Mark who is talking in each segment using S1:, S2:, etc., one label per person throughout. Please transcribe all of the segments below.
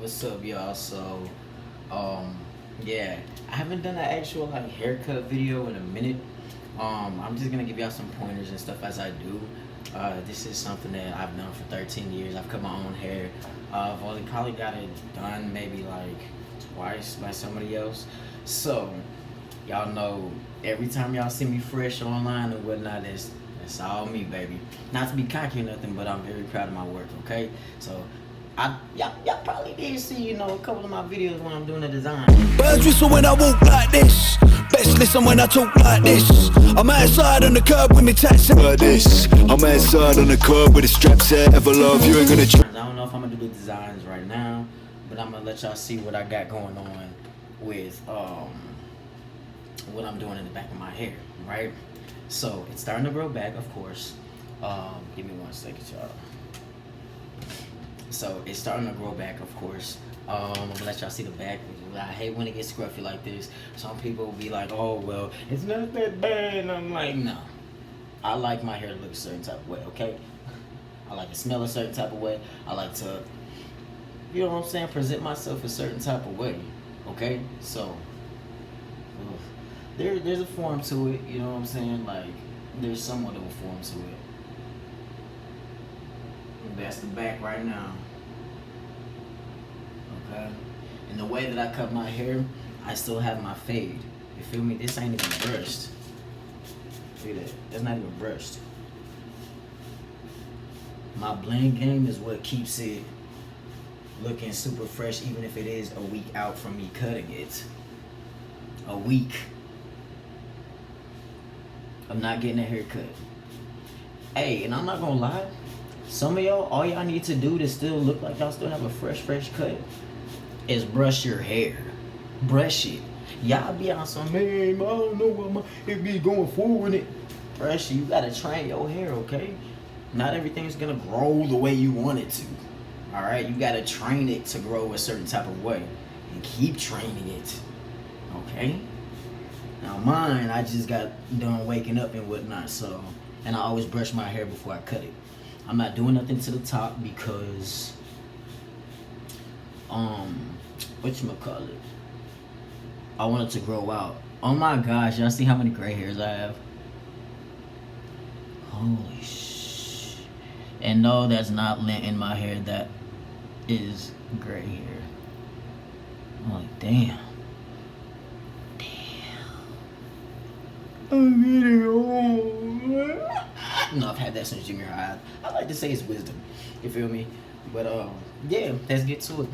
S1: What's up, y'all? So, um, yeah, I haven't done an actual like haircut video in a minute. I'm just gonna give y'all some pointers and stuff as I do. This is something that I've done for 13 years. I've cut my own hair. I've only probably got it done maybe like twice by somebody else. So, y'all know every time y'all see me fresh online and whatnot, that's all me, baby. Not to be cocky or nothing, but I'm very proud of my work. Okay, so y'all probably did see, a couple of my videos when I'm doing the design.
S2: Birds whistle when I walk like this. Best listen when I talk like this. I'm outside on the curb with me taxi like this. I'm outside on the curb with the straps there. Ever love you ain't gonna try.
S1: I don't know if I'm gonna do the designs right now, but I'm gonna let y'all see what I got going on with what I'm doing in the back of my hair, right? So it's starting to grow back, of course. Give me 1 second, y'all. So it's starting to grow back, of course. I'm gonna let y'all see the back. I hate when it gets scruffy like this. Some people will be like, oh, well, it's not that bad. And I'm like, no. I like my hair to look a certain type of way, okay? I like to smell a certain type of way. I like to, you know what I'm saying, present myself a certain type of way, okay? So, there's a form to it, you know what I'm saying? Like, there's somewhat of a form to it. That's the back right now. Okay? And the way that I cut my hair, I still have my fade. You feel me? This ain't even brushed. Look at that. That's not even brushed. My blend game is what keeps it looking super fresh, even if it is a week out from me cutting it. A week. I'm not getting a haircut. Hey, and I'm not gonna lie. Some of y'all, all y'all need to do to still look like y'all still have a fresh cut is brush your hair. Brush it. Y'all be on some, man, I don't know what it be going forward. It. Brush it. You gotta train your hair, okay? Not everything's gonna grow the way you want it to. Alright? You gotta train it to grow a certain type of way. And keep training it. Okay? Now mine, I just got done waking up and whatnot, so, and I always brush my hair before I cut it. I'm not doing nothing to the top because, whatchamacallit, I want it to grow out. Oh my gosh, y'all see how many gray hairs I have? Holy sh! And no, that's not lint in my hair, that is gray hair. I'm like, damn. I'm getting old. No, I've had that since junior high. I like to say it's wisdom. You feel me? But yeah, let's get to it.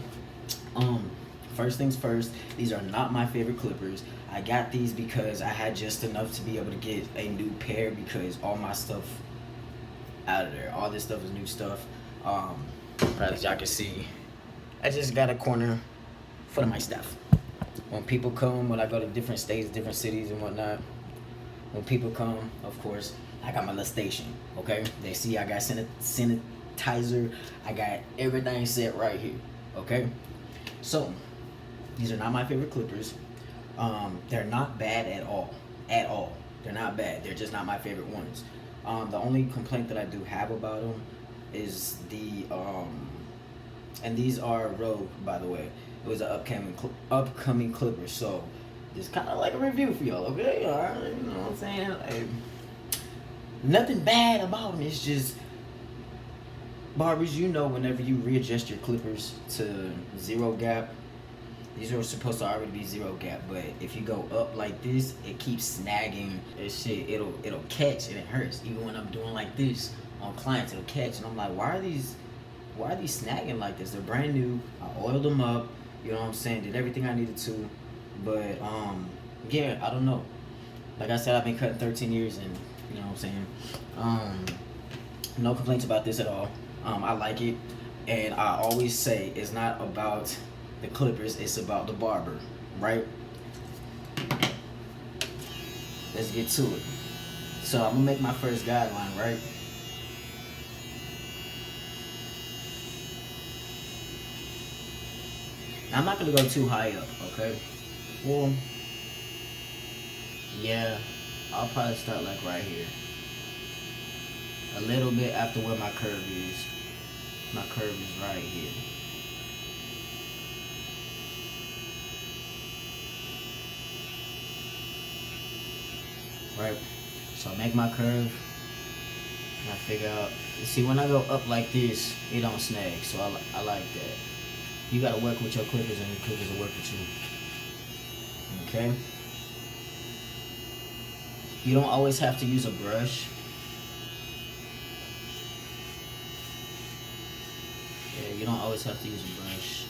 S1: First things first, these are not my favorite clippers. I got these because I had just enough to be able to get a new pair because all my stuff out of there. All this stuff is new stuff. As y'all can see, I just got a corner full of my stuff. When people come, when I go to different states, different cities and whatnot, when people come, of course, I got my little station, okay? They see I got sanitizer. I got everything set right here, okay? So, these are not my favorite clippers. They're not bad at all. At all. They're not bad. They're just not my favorite ones. The only complaint that I do have about them is the, and these are Rogue, by the way. It was an upcoming clipper, so it's kind of like a review for y'all, okay? All right, you know what I'm saying? Like, nothing bad about them. It's just, barbers, whenever you readjust your clippers to 0 gap, these are supposed to already be 0 gap, but if you go up like this, it keeps snagging and shit. It'll catch and it hurts. Even when I'm doing like this on clients, it'll catch, and I'm like, why are these snagging like this? They're brand new. I oiled them up. You know what I'm saying? Did everything I needed to. But, yeah, I don't know. Like I said, I've been cutting 13 years and, you know what I'm saying? No complaints about this at all. I like it. And I always say it's not about the clippers, it's about the barber, right? Let's get to it. So I'm gonna make my first guideline, right? Now, I'm not gonna go too high up, okay? Well, yeah, I'll probably start like right here. A little bit after where my curve is. My curve is right here. right? So I make my curve, and I figure out, see, when I go up like this, it don't snag, so I like that. You gotta work with your clippers, and your clippers will work with you. Okay? You don't always have to use a brush. Yeah, you don't always have to use a brush.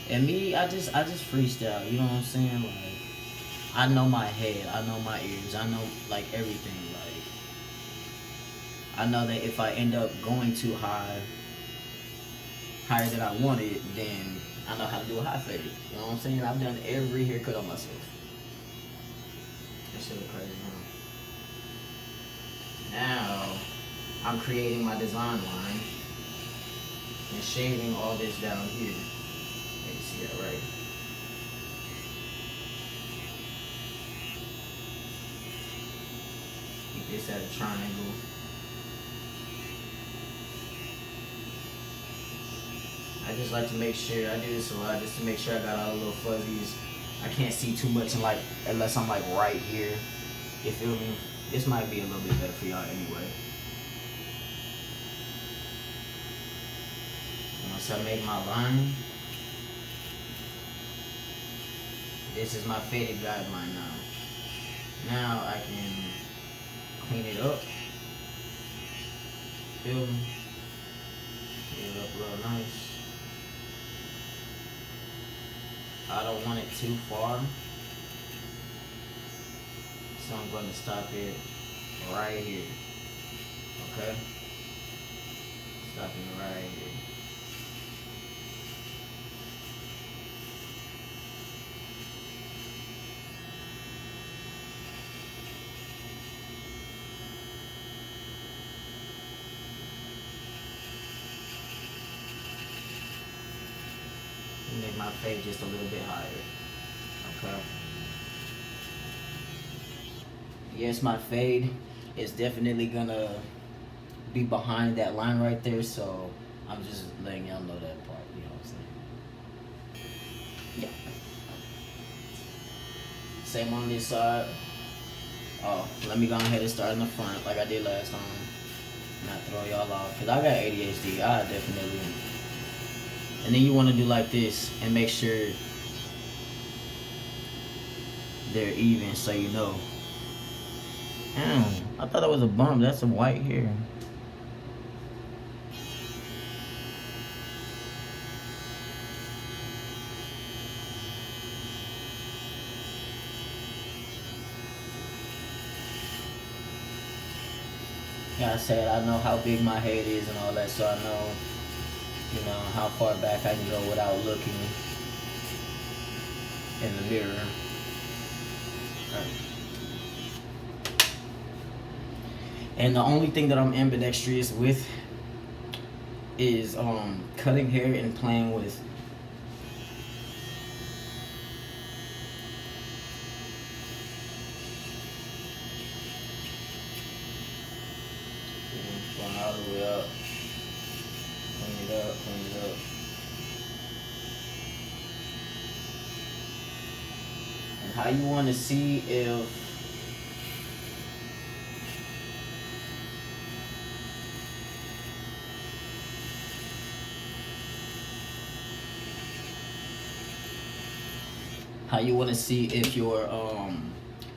S1: And me, I just freestyle, you know what I'm saying? Like, I know my head, I know my ears, I know like everything. Like, I know that if I end up going too high, higher than I wanted, then I know how to do a high fade. You know what I'm saying? I've done every haircut on myself. That shit look crazy, huh? Now, I'm creating my design line and shading all this down here. You see that, right? Keep this at a triangle. I just like to make sure, I do this a lot just to make sure I got all the little fuzzies. I can't see too much unless I'm like right here. You feel me? This might be a little bit better for y'all anyway. Once I make my line, this is my faded guideline now. Now I can clean it up. Feel me? Clean it up real nice. I don't want it too far, so I'm going to stop it right here. Okay? Stop it right here. Make my fade just a little bit higher. Okay. Yes, my fade is definitely gonna be behind that line right there, so I'm just letting y'all know that part, you know what I'm saying? Yeah. Same on this side. Oh, let me go ahead and start in the front like I did last time. Not throw y'all off, cause I got ADHD. I definitely. And then you want to do like this and make sure they're even, so you know. Damn, I thought that was a bump. That's some white hair. Like I said, I know how big my head is and all that, so I know, you know, how far back I can go without looking in the mirror. And the only thing that I'm ambidextrous with is cutting hair and playing with going all the way up. Clean it up, clean it up. And how you want to see if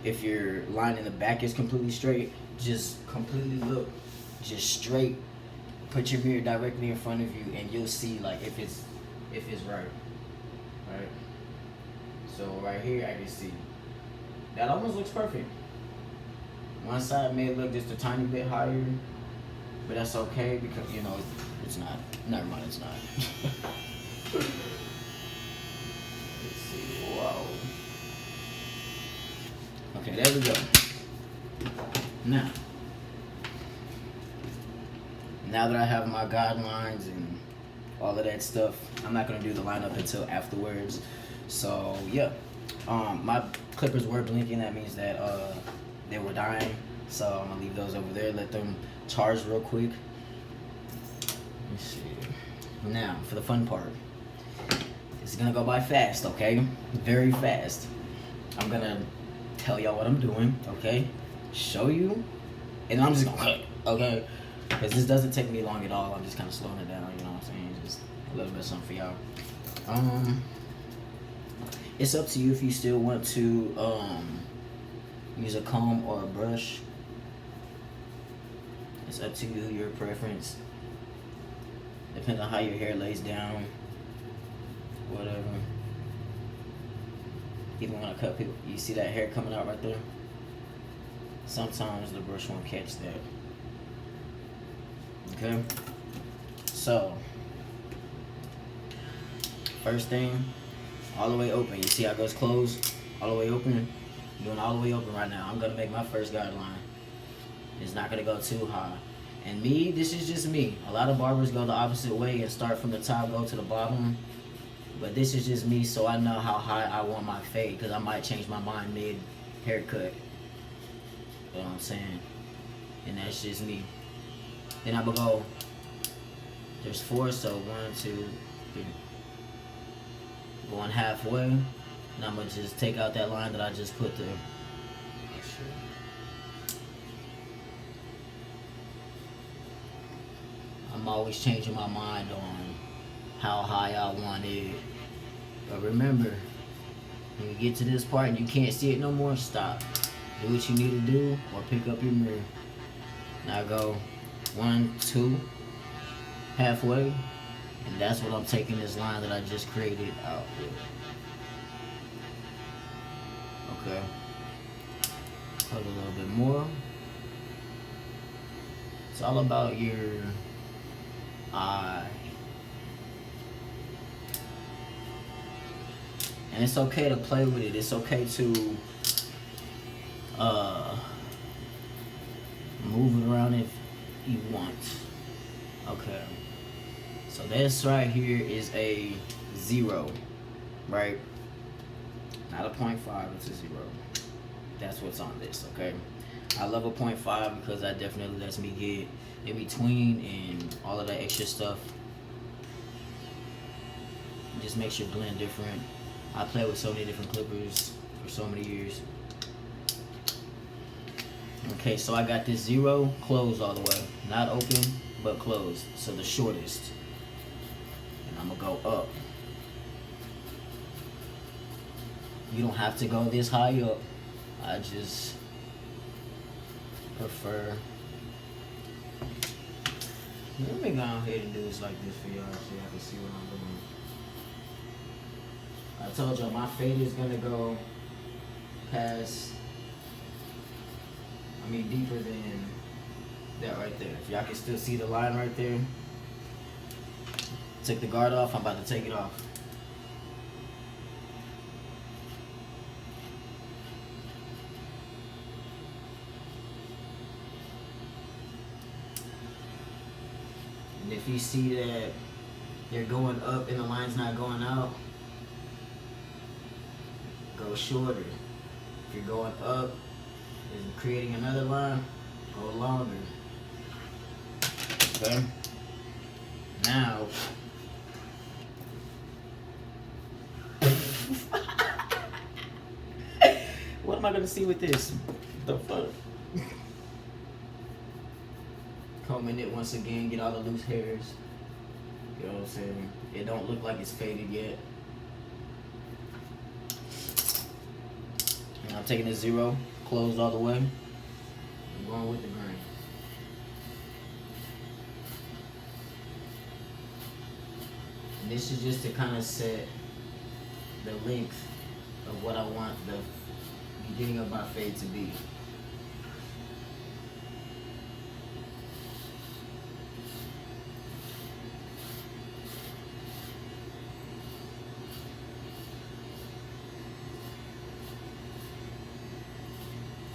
S1: if your line in the back is completely straight, just completely look just straight. Put your mirror directly in front of you and you'll see like if it's right. So right here I can see that almost looks perfect. One side may look just a tiny bit higher, but that's okay because, you know, it's not. Never mind, it's not. Let's see. Whoa. Okay, there we go. Now that I have my guidelines and all of that stuff, I'm not gonna do the lineup until afterwards. So yeah, my clippers were blinking. That means that they were dying. So I'm gonna leave those over there. Let them charge real quick. Let's see. Now for the fun part. It's gonna go by fast, okay? Very fast. I'm gonna tell y'all what I'm doing, okay? Show you, and I'm just gonna cut, okay? Because this doesn't take me long at all. I'm just kind of slowing it down, you know what I'm saying? Just a little bit of something for y'all. It's up to you if you still want to use a comb or a brush. It's up to you, your preference. Depends on how your hair lays down, whatever. Even when I cut people, you see that hair coming out right there? Sometimes the brush won't catch that. Okay? So, first thing, all the way open. You see how it goes closed? All the way open? I'm doing all the way open right now. I'm going to make my first guideline. It's not going to go too high. And me, this is just me. A lot of barbers go the opposite way and start from the top, go to the bottom. But this is just me, so I know how high I want my fade, because I might change my mind mid-haircut. You know what I'm saying? And that's just me. Then I'm going to go, there's 4, so 1, 2, 3. Going halfway, and I'm going to just take out that line that I just put there. I'm always changing my mind on how high I want it. But remember, when you get to this part and you can't see it no more, stop. Do what you need to do, or pick up your mirror. Now go 1, 2, halfway, and that's what I'm taking this line that I just created out with. Okay. Cut a little bit more. It's all about your eye. And it's okay to play with it. It's okay to move it around if you want. Okay. So this right here is a 0, right? Not a 0.5, it's a 0. That's what's on this, okay? I love a 0.5 because that definitely lets me get in between and all of that extra stuff. It just makes your blend different. I played with so many different clippers for so many years. Okay, so I got this 0 closed all the way. Not open, but closed. So the shortest. And I'm gonna go up. You don't have to go this high up. I just prefer. Let me go ahead and do this like this for y'all so y'all can see what I'm doing. I told y'all my fade is gonna go past, deeper than that right there. If y'all can still see the line right there. Took the guard off, I'm about to take it off. And if you see that you're going up and the line's not going out, go shorter. If you're going up and creating another line, go longer. Okay? Now, what am I gonna see with this? The fuck? Combing it once again, get all the loose hairs. You know what I'm saying? It don't look like it's faded yet. And I'm taking a 0, closed all the way. I'm going with the grain. And this is just to kind of set the length of what I want the beginning of my fade to be.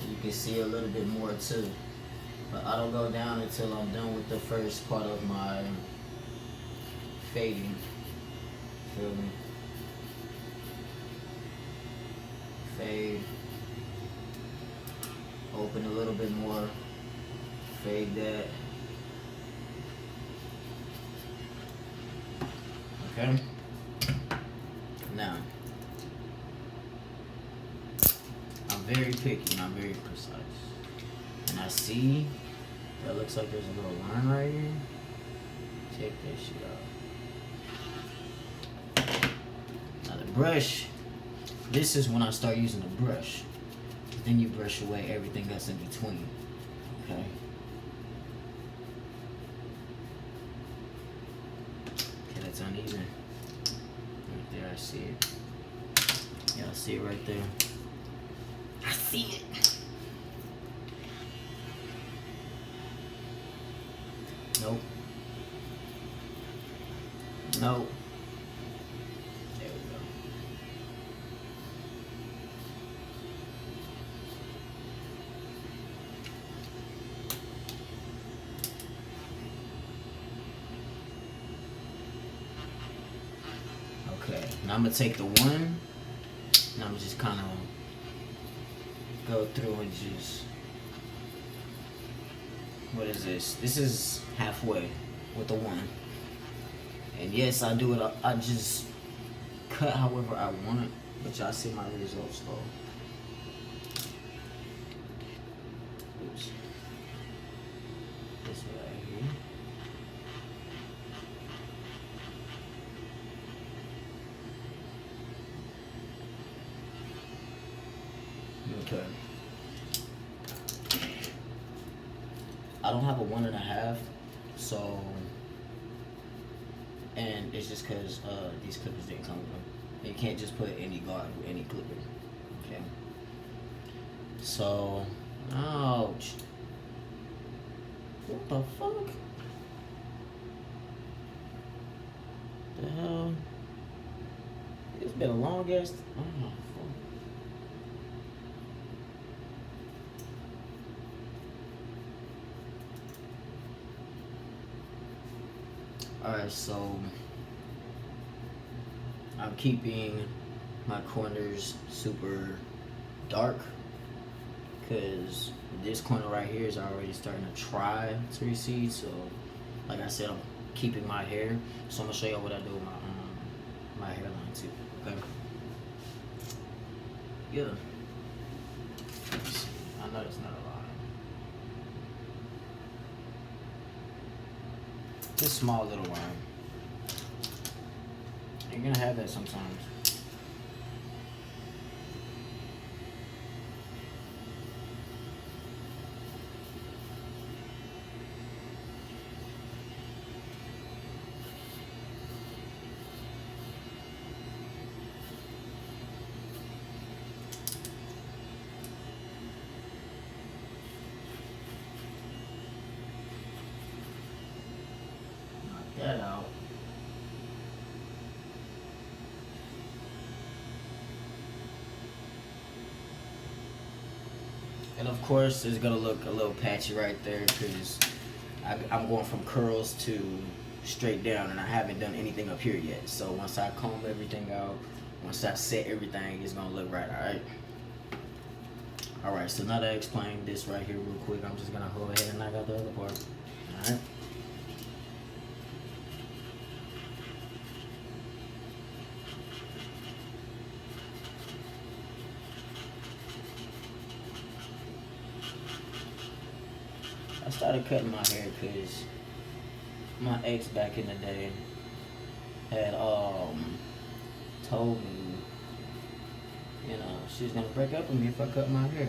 S1: You can see a little bit more too, but I don't go down until I'm done with the first part of my fading. Feel me? Fade, open a little bit more, fade that. Okay. very picky and I'm very precise. And I see that looks like there's a little line right here. Check that shit out. Now the brush, this is when I start using the brush. Then you brush away everything that's in between. Okay. Okay, that's uneven. Right there, I see it. Yeah, I see it right there. I see it. Nope. Nope. There we go. Okay, now I'm gonna take the one, and I'm gonna just kind of go through and just, what is this? This is halfway with the one. And yes, I do it, I just cut however I want it, but y'all see my results though. Oops. This way right here. Okay. I don't have a 1.5, so, and it's just because these clippers didn't come with them. You can't just put any guard with any clipper. Okay. So, ouch. What the fuck? The hell? It's been a long ass. Oh, fuck. Alright, so I'm keeping my corners super dark because this corner right here is already starting to try to recede. So, like I said, I'm keeping my hair. So I'm gonna show you what I do with my hairline too. Okay. Yeah. I know it's not a lot. Just small little line. You're gonna have that sometimes. That out. And of course, it's gonna look a little patchy right there because I'm going from curls to straight down, and I haven't done anything up here yet. So once I comb everything out, once I set everything, it's gonna look right. All right. All right. So now that I explained this right here real quick, I'm just gonna go ahead and knock out the other part. All right. I started cutting my hair because my ex back in the day had told me, you know, she was gonna break up with me if I cut my hair.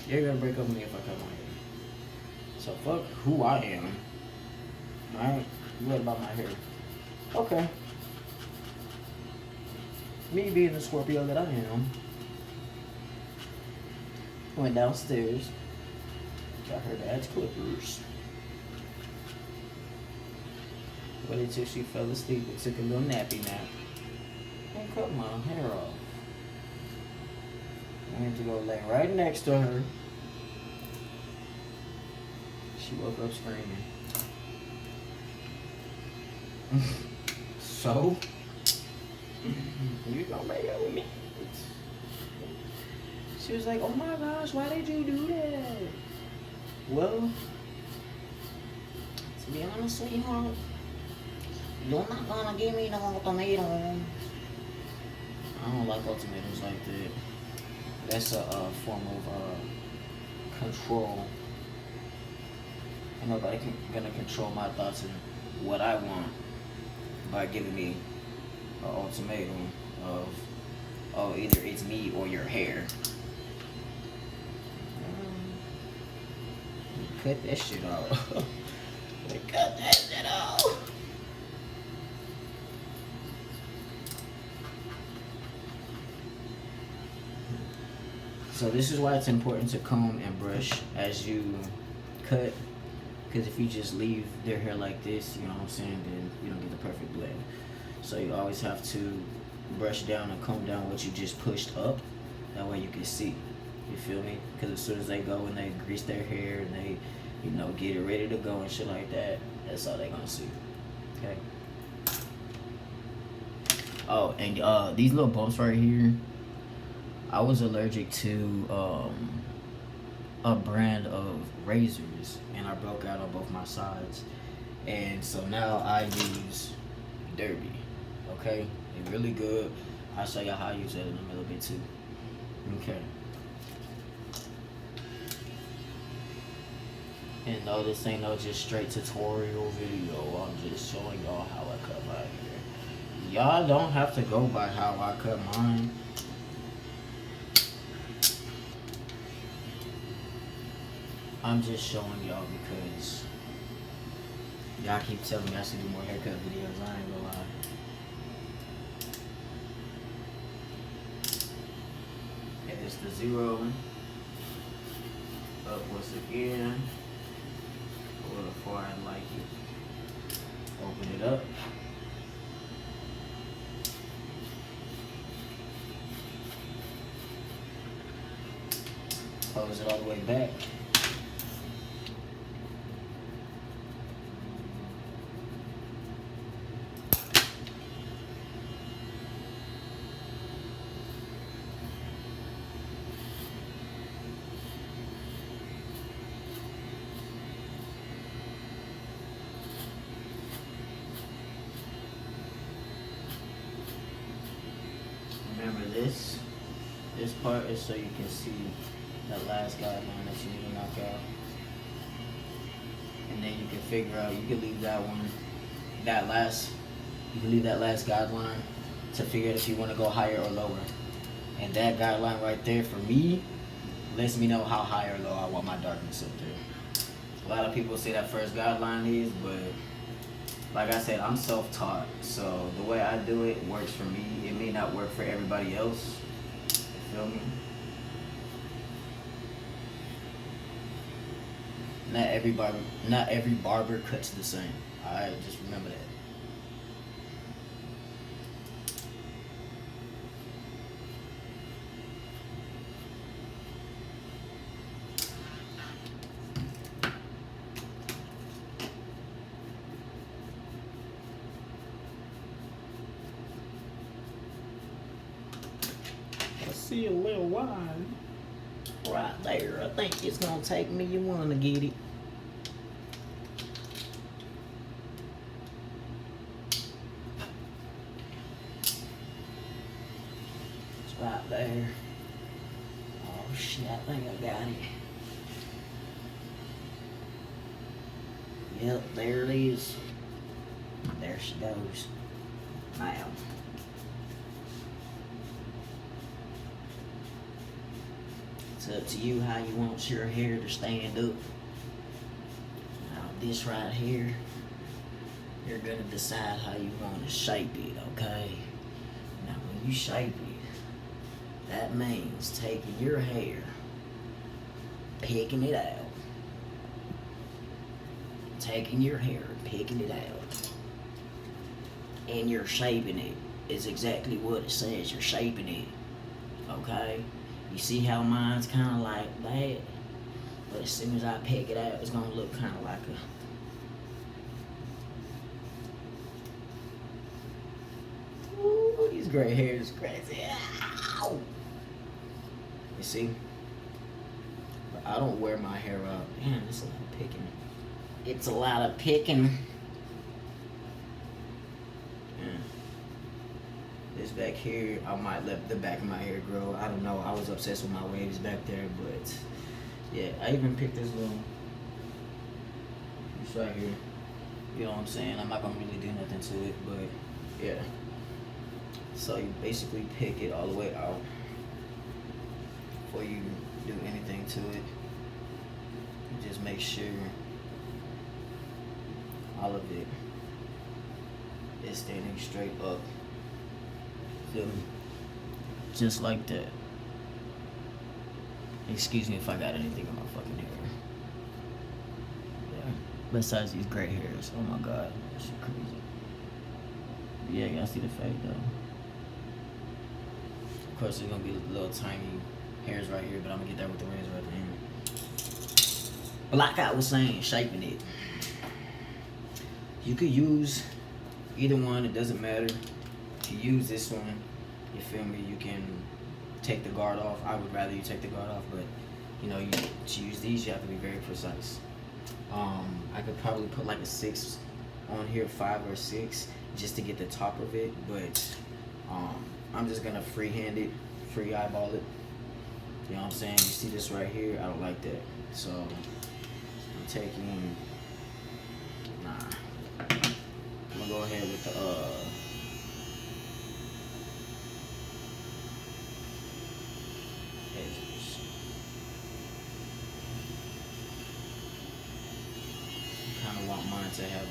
S1: You're gonna break up with me if I cut my hair. So fuck who I am. Alright? What about my hair? Okay. Me being the Scorpio that I am, went downstairs, got her dad's clippers, waited till she fell asleep and took a little nappy nap, and cut my hair off. I went to go lay right next to her. She woke up screaming. So, you gonna break up with me? She was like, oh my gosh, why did you do that? Well, to be honest, sweetheart, you're not gonna give me no ultimatum. I don't like ultimatums like that. That's a form of control. And nobody gonna control my thoughts and what I want by giving me an ultimatum of, oh, either it's me or your hair. Cut that shit off. Cut that shit off. So this is why it's important to comb and brush as you cut. Because if you just leave their hair like this, you know what I'm saying, then you don't get the perfect blend. So you always have to brush down and comb down what you just pushed up. That way you can see. You feel me? Because as soon as they go and they grease their hair and they, you know, get it ready to go and shit like that, that's all they gonna see. Okay? Oh, and these little bumps right here, I was allergic to a brand of razors, and I broke out on both my sides, and so now I use Derby. Okay, it's really good. I'll show you how I use it in a little bit too. Okay. And no, this ain't no just straight tutorial video. I'm just showing y'all how I cut my hair. Y'all don't have to go by how I cut mine. I'm just showing y'all because y'all keep telling me I should do more haircut videos. I ain't gonna lie. And it's the 0 up once again. A little before I like it. Open it up. Close it all the way back. Remember this part is so you can see that last guideline that you need to knock out. And then you can figure out, you can leave that one, you can leave that last guideline to figure out if you want to go higher or lower. And that guideline right there for me lets me know how high or low I want my darkness up there. A lot of people say that first guideline is, but like I said, I'm self-taught, so the way I do it works for me. It may not work for everybody else. You feel me? Not every barber cuts the same. Alright, just remember that. See a little wine right there. I think it's gonna take me one to get it. It's right there. Oh shit, I think I got it. Yep, there it is. There she goes. Now. It's up to you how you want your hair to stand up. Now this right here, you're gonna decide how you want to shape it, okay? Now when you shape it, that means taking your hair, picking it out, taking your hair, picking it out, and you're shaping it. It's exactly what it says, you're shaping it, okay? You see how mine's kind of like that, but as soon as I pick it out, it's gonna look kind of like a. Ooh, these gray hairs crazy. Ow! You see? But I don't wear my hair out. Man, it's a lot of picking. It's a lot of picking. Yeah. This back here. I might let the back of my hair grow. I don't know. I was obsessed with my waves back there, but yeah, I even picked this little piece right here. You know what I'm saying? I'm not gonna really do nothing to it, but yeah. So you basically pick it all the way out before you do anything to it. You just make sure all of it is standing straight up. Feel me? Just like that. Excuse me if I got anything in my fucking hair. Yeah. Besides these gray hairs. Oh my god. That shit crazy. Yeah, y'all see the fade though. Of course there's gonna be little tiny hairs right here, but I'm gonna get that with the razor at the end. But like I was saying, shaping it. You could use either one, it doesn't matter. If you use this one, you feel me, you can take the guard off. I would rather you take the guard off, but you know, to use these, you have to be very precise. I could probably put like a 6 on here, 5 or 6, just to get the top of it, but I'm just gonna freehand it, free eyeball it. You know what I'm saying? You see this right here? I don't like that. So I'm taking, I'm gonna go ahead with the edges. I kind of want mine to have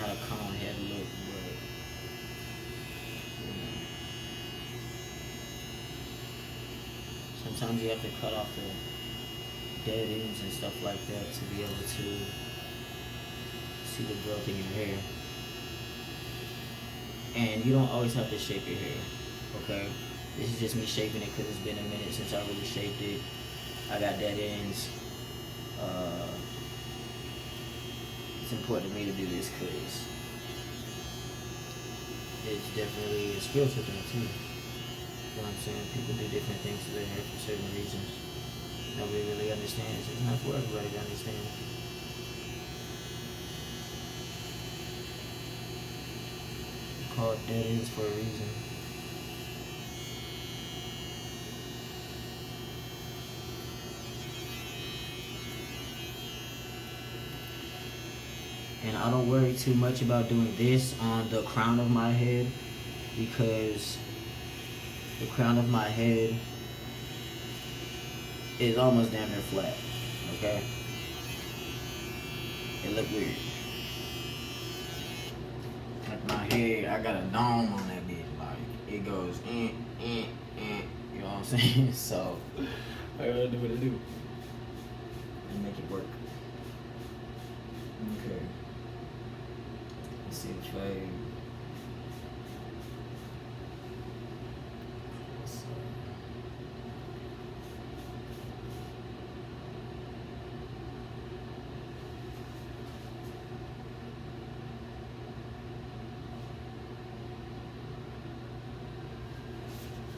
S1: not a cone head look, but you know. Sometimes you have to cut off the dead ends and stuff like that to be able to see the growth in your hair. And you don't always have to shape your hair, okay? This is just me shaping it because it's been a minute since I really shaped it. I got dead ends. It's important to me to do this because it's definitely a spiritual thing too. You know what I'm saying? People do different things to their hair for certain reasons. Nobody really understands. It's not for everybody to understand. It's called dead ends for a reason. And I don't worry too much about doing this on the crown of my head because the crown of my head is almost damn near flat, okay? It look weird. Like my head, I got a dome on that bitch. Like, it goes you know what I'm saying? So, I gotta do what I do. And make it work. Okay. Let's see the fade.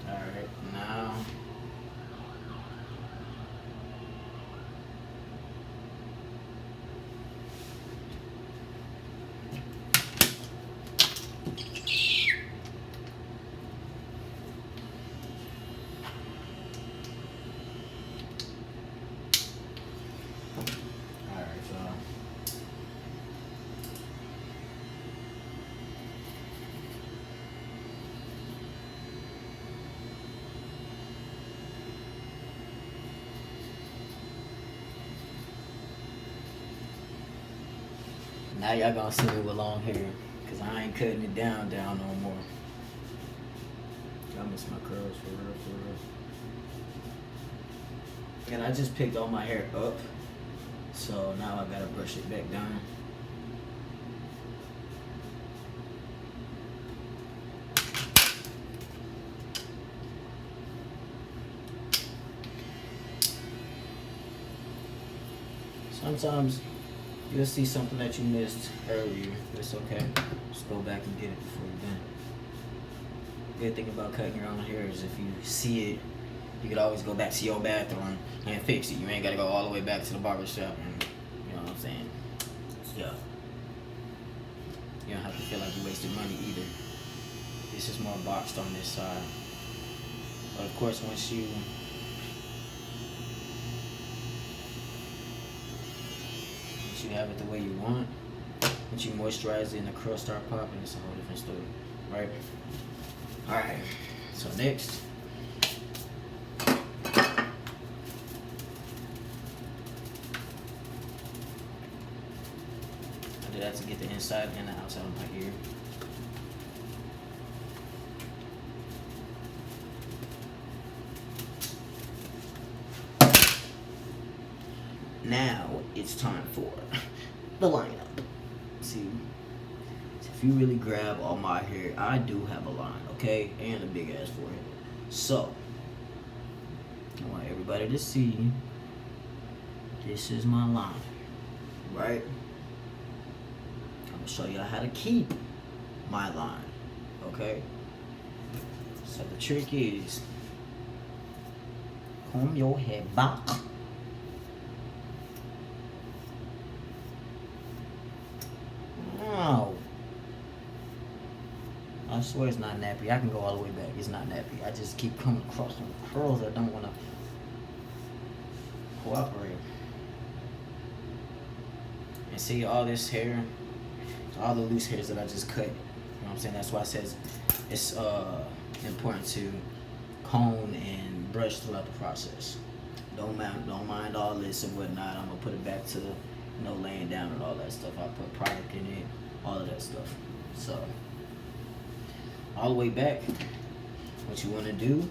S1: Alright, now now y'all gonna see me with long hair, cause I ain't cutting it down no more. I miss my curls for real. And I just picked all my hair up, so now I gotta brush it back down. Sometimes you'll see something that you missed earlier, but it's okay. Just go back and get it before you're done. The good thing about cutting your own hair is if you see it, you could always go back to your bathroom and fix it. You ain't gotta go all the way back to the barber shop and, you know what I'm saying? Yeah. You don't have to feel like you wasted money either. This is more boxed on this side. But of course, once you have it the way you want, once you moisturize it and the curls start popping, it's a whole different story, right? Alright, so next, I did that to get the inside and the outside of my ear. Now it's time for the lineup. See, if you really grab all my hair, I do have a line, okay? And a big ass forehead. So, I want everybody to see this is my line, right? I'm gonna show y'all how to keep my line, okay? So the trick is comb your hair back. I swear it's not nappy. I can go all the way back. It's not nappy. I just keep coming across some curls that don't want to cooperate. And see all this hair, all the loose hairs that I just cut. You know what I'm saying? That's why it says it's important to comb and brush throughout the process. Don't mind all this and whatnot. I'm gonna put it back to laying down and all that stuff. I put product in it, all of that stuff. So all the way back, what you want to do,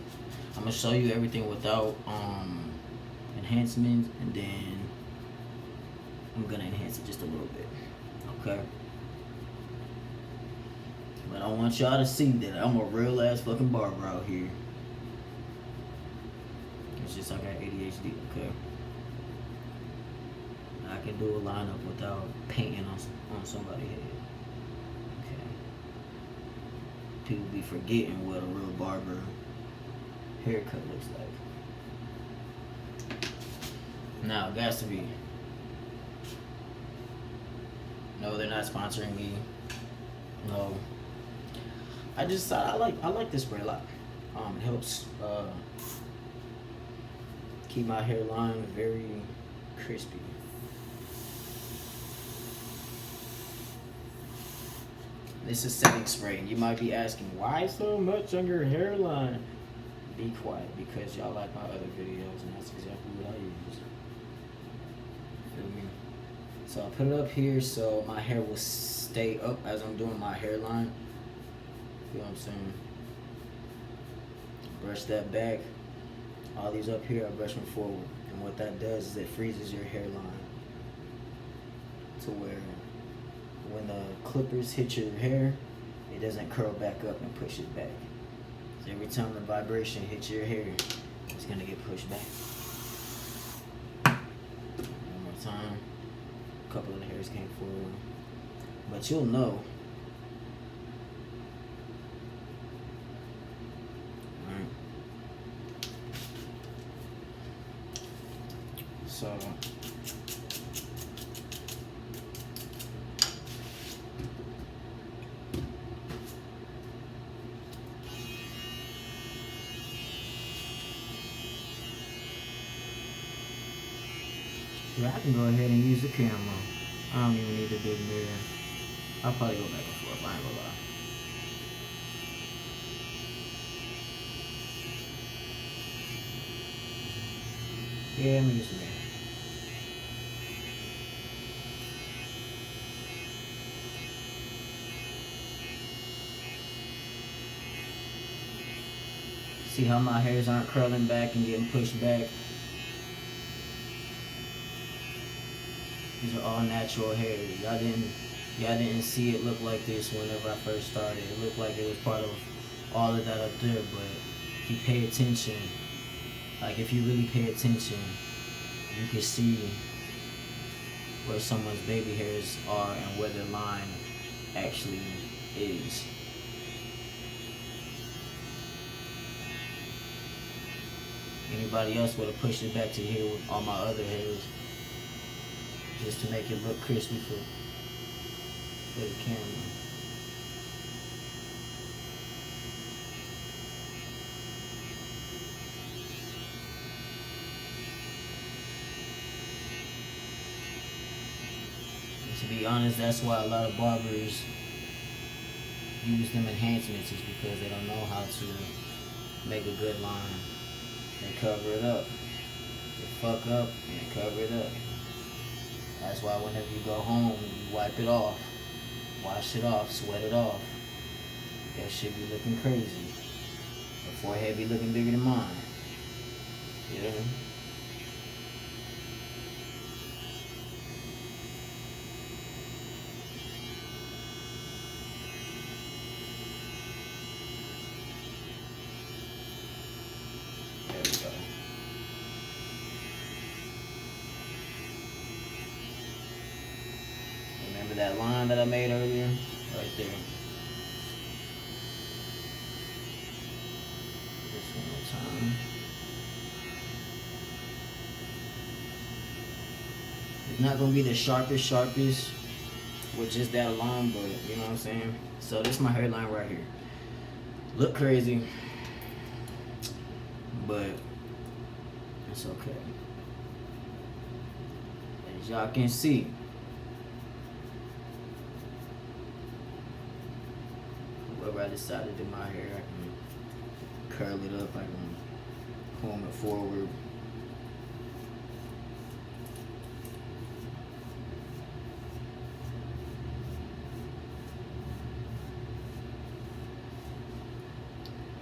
S1: I'm gonna show you everything without enhancements, and then I'm gonna enhance it just a little bit, okay? But I want y'all to see that I'm a real ass fucking barber out here. It's just I got ADHD, okay? I can do a lineup without painting on somebody's head. People be forgetting what a real barber haircut looks like. Now, it has to be. No, they're not sponsoring me. No. I just I like this spray a lot. It helps keep my hairline very crispy. This is setting spray. You might be asking, why so much on your hairline? Be quiet, because y'all like my other videos, and that's exactly what I use. Feel me? So I put it up here so my hair will stay up as I'm doing my hairline. You know what I'm saying? Brush that back. All these up here, I brush them forward. And what that does is it freezes your hairline to where when the clippers hit your hair, it doesn't curl back up and push it back. So every time the vibration hits your hair, it's gonna get pushed back. One more time. A couple of the hairs came forward. But you'll know. Alright. So yeah, I can go ahead and use the camera. I don't even need the big mirror. I'll probably go back and forth, I ain't gonna lie. Yeah, I'm used to that. See how my hairs aren't curling back and getting pushed back? These are all natural hairs. Y'all didn't see it look like this whenever I first started. It looked like it was part of all of that up there, but if you pay attention, like if you really pay attention, you can see where someone's baby hairs are and where their line actually is. Anybody else would have pushed it back to here with all my other hairs, just to make it look crispy for the camera. be honest, that's why a lot of barbers use them enhancements, is because they don't know how to make a good line. They cover it up. They fuck up and they cover it up. That's why whenever you go home, you wipe it off, wash it off, sweat it off. That shit be looking crazy. Your forehead be looking bigger than mine. You know what I mean? There we go. Remember that line that I made earlier? Right there. This one more time. It's not gonna be the sharpest with just that alone, but you know what I'm saying? So this is my hairline right here. Look crazy, but it's okay. As y'all can see, whoever I decide to do my hair, I can curl it up, I can comb it forward.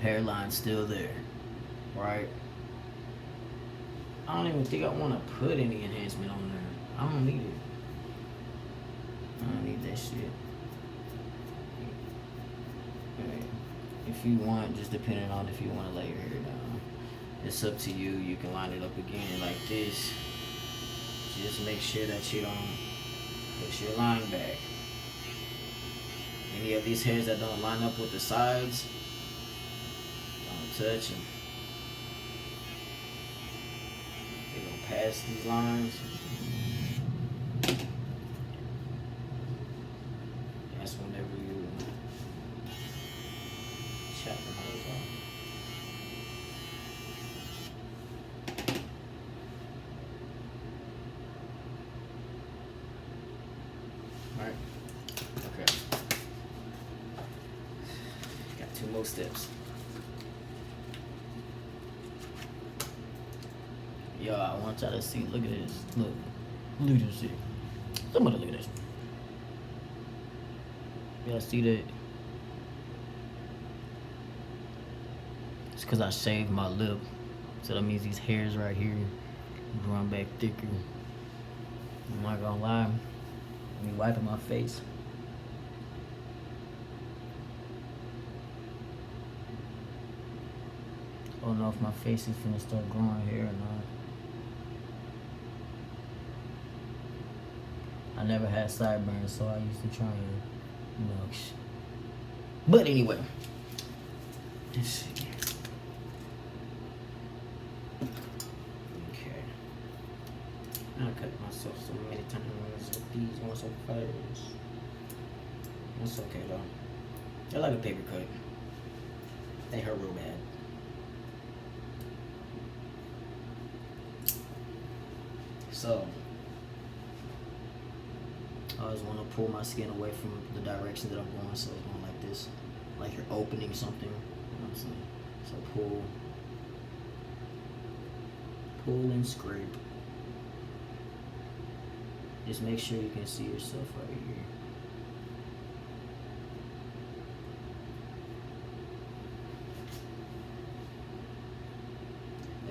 S1: Hairline's still there, right? I don't even think I want to put any enhancement on there. I don't need it. I don't need that shit. Okay. If you want, just depending on if you want to lay your hair down, it's up to you. You can line it up again like this. Just make sure that you don't push your line back. Any of these hairs that don't line up with the sides, touch them. They're gonna pass these lines. That's whenever you chop them hoes off. Alright. Okay. Got 2 more steps. Yo, I want y'all to see. Look at this. Look at this shit. Somebody look at this. Y'all see that? It's because I shaved my lip. So that means these hairs right here growing back thicker. I'm not gonna lie. Me wiping my face. I don't know if my face is finna start growing hair or not. I never had sideburns, so I used to try and, you know, but anyway, let's see. Okay, I cut myself so many times with these ones on fires. That's okay though. They're like a paper cut. They hurt real bad. So I always want to pull my skin away from the direction that I'm going, so it's going like this, like you're opening something. You know what I'm saying? So pull and scrape. Just make sure you can see yourself right here.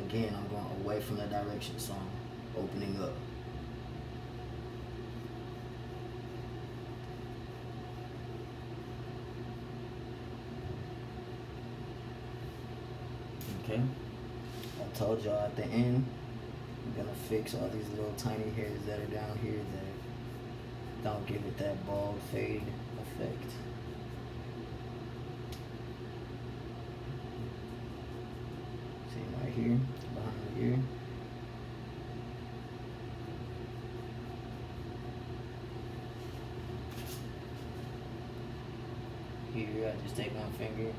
S1: Again, I'm going away from that direction, so I'm opening up. Okay, I told y'all at the end, I'm gonna fix all these little tiny hairs that are down here that don't give it that bald fade effect. See right here, behind the ear. Here, I just take my finger,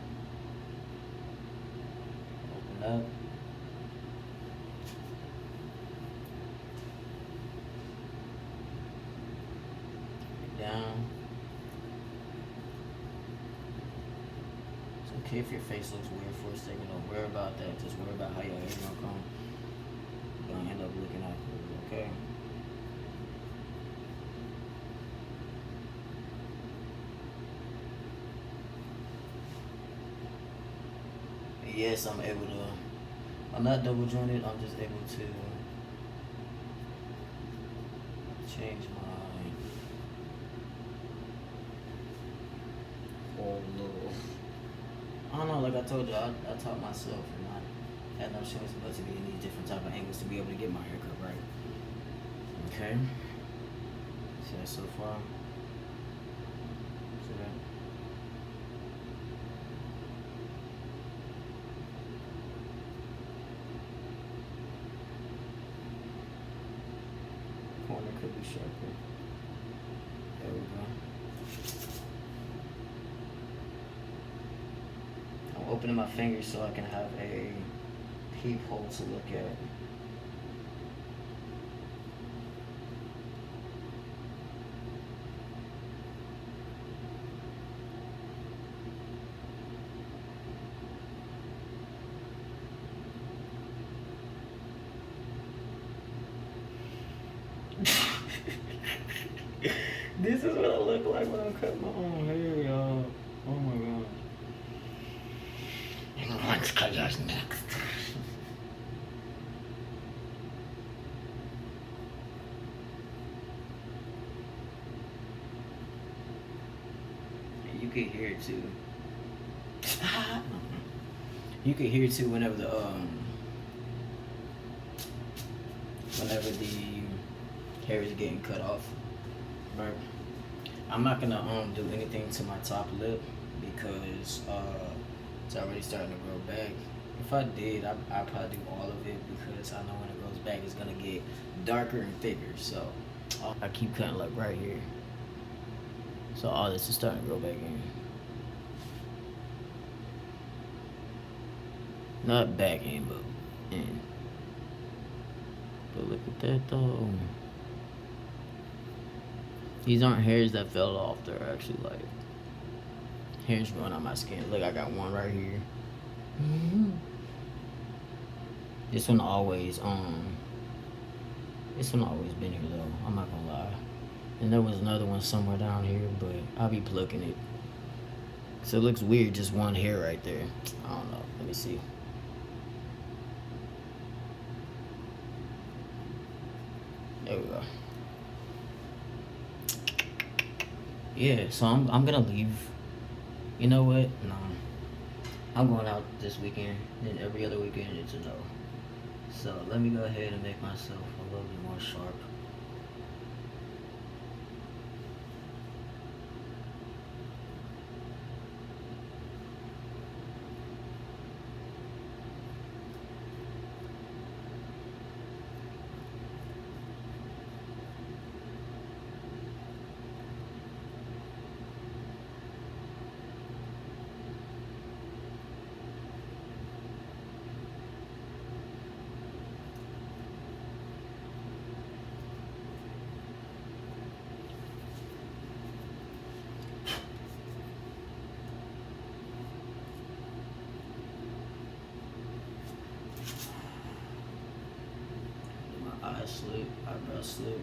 S1: open up. okay if your face looks weird for a second. Don't worry about that. Just worry about how your hair gonna come. You're gonna end up looking awkward, okay? Yes, I'm able to. I'm not double jointed. I'm just able to change my whole little. I don't know. Like I told you, I taught myself, and I had no choice but to be in these different type of angles to be able to get my haircut right. Okay. See that so far? See that? Corner could be sharper. There we go. I'm opening my fingers so I can have a peephole to look at. This is what I look like when I'm cutting my own hair, y'all. Oh my god. Let's cut yours next. You could hear it too. You could hear it too whenever the hair is getting cut off. Right. I'm not gonna do anything to my top lip because it's already starting to grow back. If I did, I'd probably do all of it because I know when it grows back it's gonna get darker and thicker. So I keep cutting like right here. So all this is starting to grow back in. Not back in, but in. But look at that though. These aren't hairs that fell off. They're actually like hairs growing on my skin. Look, I got one right here. This one always been here though. I'm not gonna lie. And there was another one somewhere down here, but I'll be plucking it. So it looks weird, just one hair right there. I don't know. Let me see. There we go. Yeah, so I'm gonna leave. You know what? No. I'm going out this weekend, and every other weekend it's a no. So let me go ahead and make myself a little bit more sharp. Eye slip, eyebrow slip.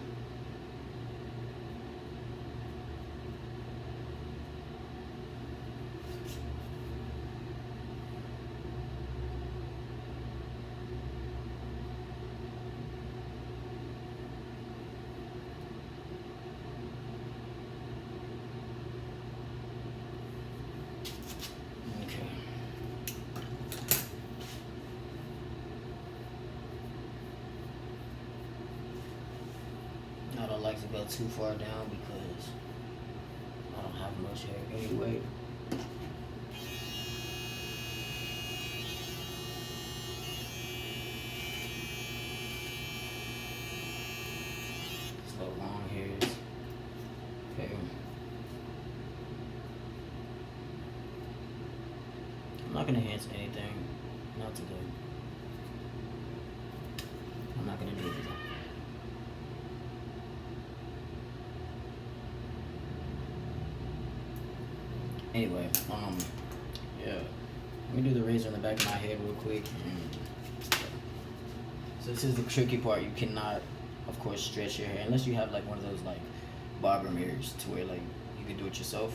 S1: I don't like to go too far down because I don't have much hair anyway. So long hairs. Okay. I'm not gonna enhance anything. Not today. I'm not gonna do it today. Anyway, yeah. Let me do the razor in the back of my head real quick. So this is the tricky part. You cannot, of course, stretch your hair unless you have like one of those like barber mirrors to where like you can do it yourself.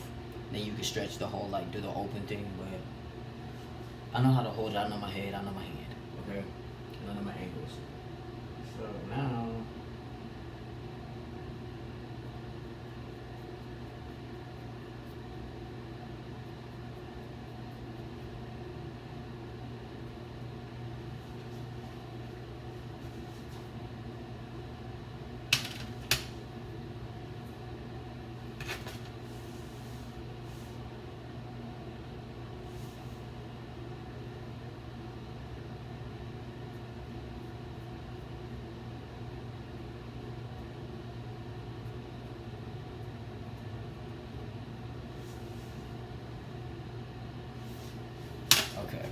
S1: Then you can stretch the whole, like do the open thing. But I know how to hold it. I know my head. I know my hand. Okay, and I know my angles. So now. Okay.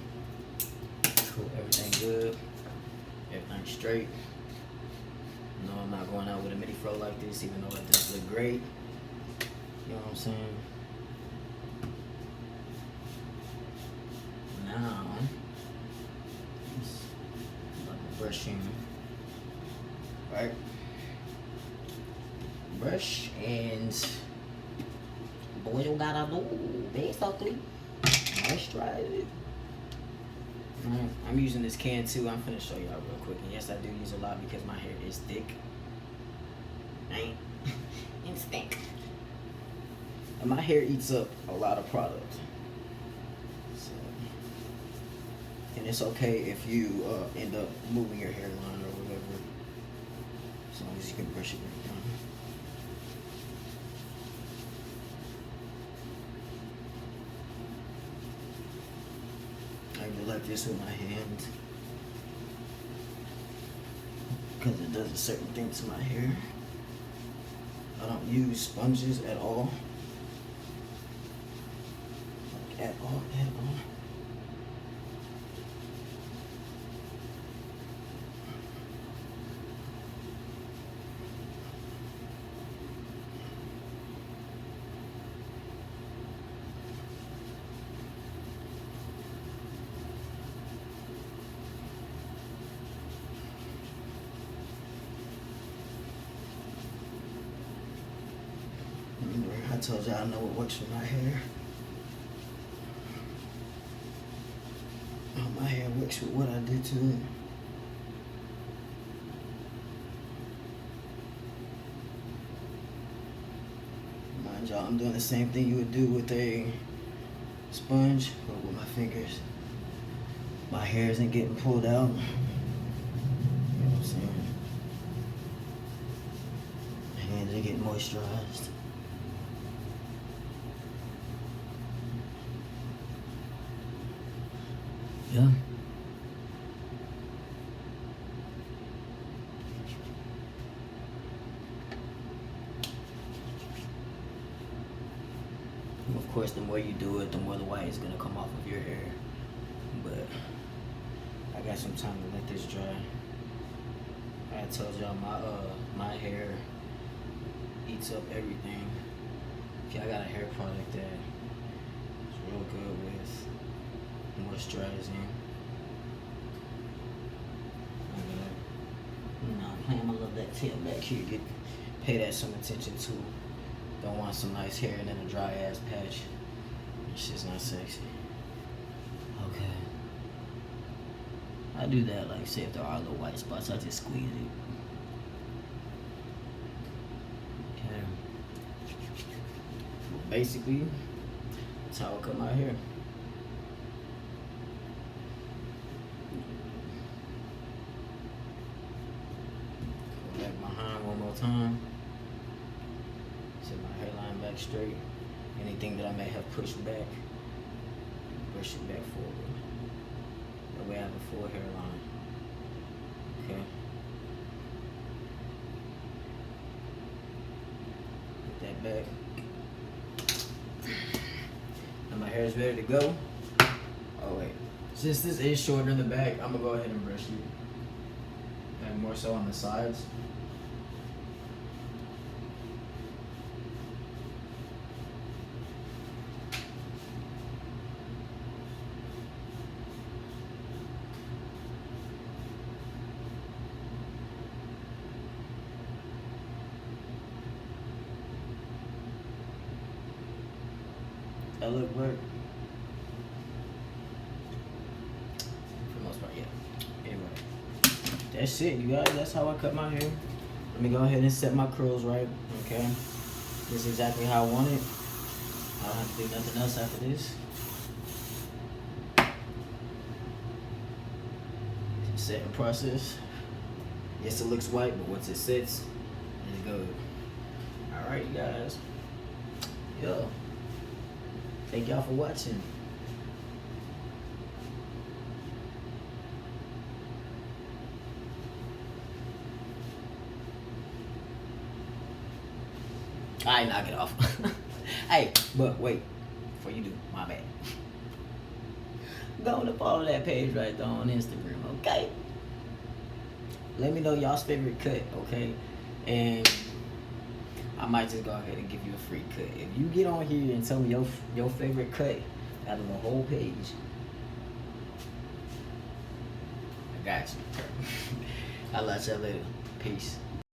S1: Cool. Everything good. Everything straight. No, I'm not going out with a midi fro like this, even though it does look great. You know what I'm saying? Now, like brushing, right? Brush and boy, you gotta do basically moisturize it. I'm using this can too. I'm finna show y'all real quick. And yes, I do use a lot because my hair is thick. Ain't it's thick. And my hair eats up a lot of product. So, and it's okay if you end up moving your hairline or whatever. As long as you can brush it down. I do like this with my hand because it does a certain thing to my hair. I don't use sponges at all. Like at all. I told y'all I know what works for my hair. My hair works with what I did to it. Mind y'all, I'm doing the same thing you would do with a sponge, but with my fingers. My hair isn't getting pulled out. You know what I'm saying? My hands are getting moisturized. Yeah. Of course, the more you do it, the more the white is gonna come off of your hair. But I got some time to let this dry. I told y'all my hair eats up everything. If y'all got a hair product that is real good with moisturizing. I'm a little that tail back here. Pay that some attention to. Don't want some nice hair and then a dry ass patch. It's just not sexy. Okay. I do that like say if there are little white spots, I just squeeze it. Okay. Well, basically, that's how I cut my hair. One more time. Set my hairline back straight. Anything that I may have pushed back, brush it back forward. That way I have a full hairline. Okay. Put that back. And my hair is ready to go. Oh wait. Since this is shorter in the back, I'm gonna go ahead and brush it. And more so on the sides. That look work. For the most part, yeah. Anyway, that's it, you guys. That's how I cut my hair. Let me go ahead and set my curls right. Okay. This is exactly how I want it. I don't have to do nothing else after this. Setting process. Yes, it looks white, but once it sets, it's good. Alright, you guys. Yo. Thank y'all for watching. Alright, knock it off. Hey, but wait. Before you do, my bad. Go to follow that page right there on Instagram, okay? Let me know y'all's favorite cut, okay? And I might just go ahead and give you a free cut. If you get on here and tell me your favorite cut out of the whole page, I got you. I'll let y'all later. Peace.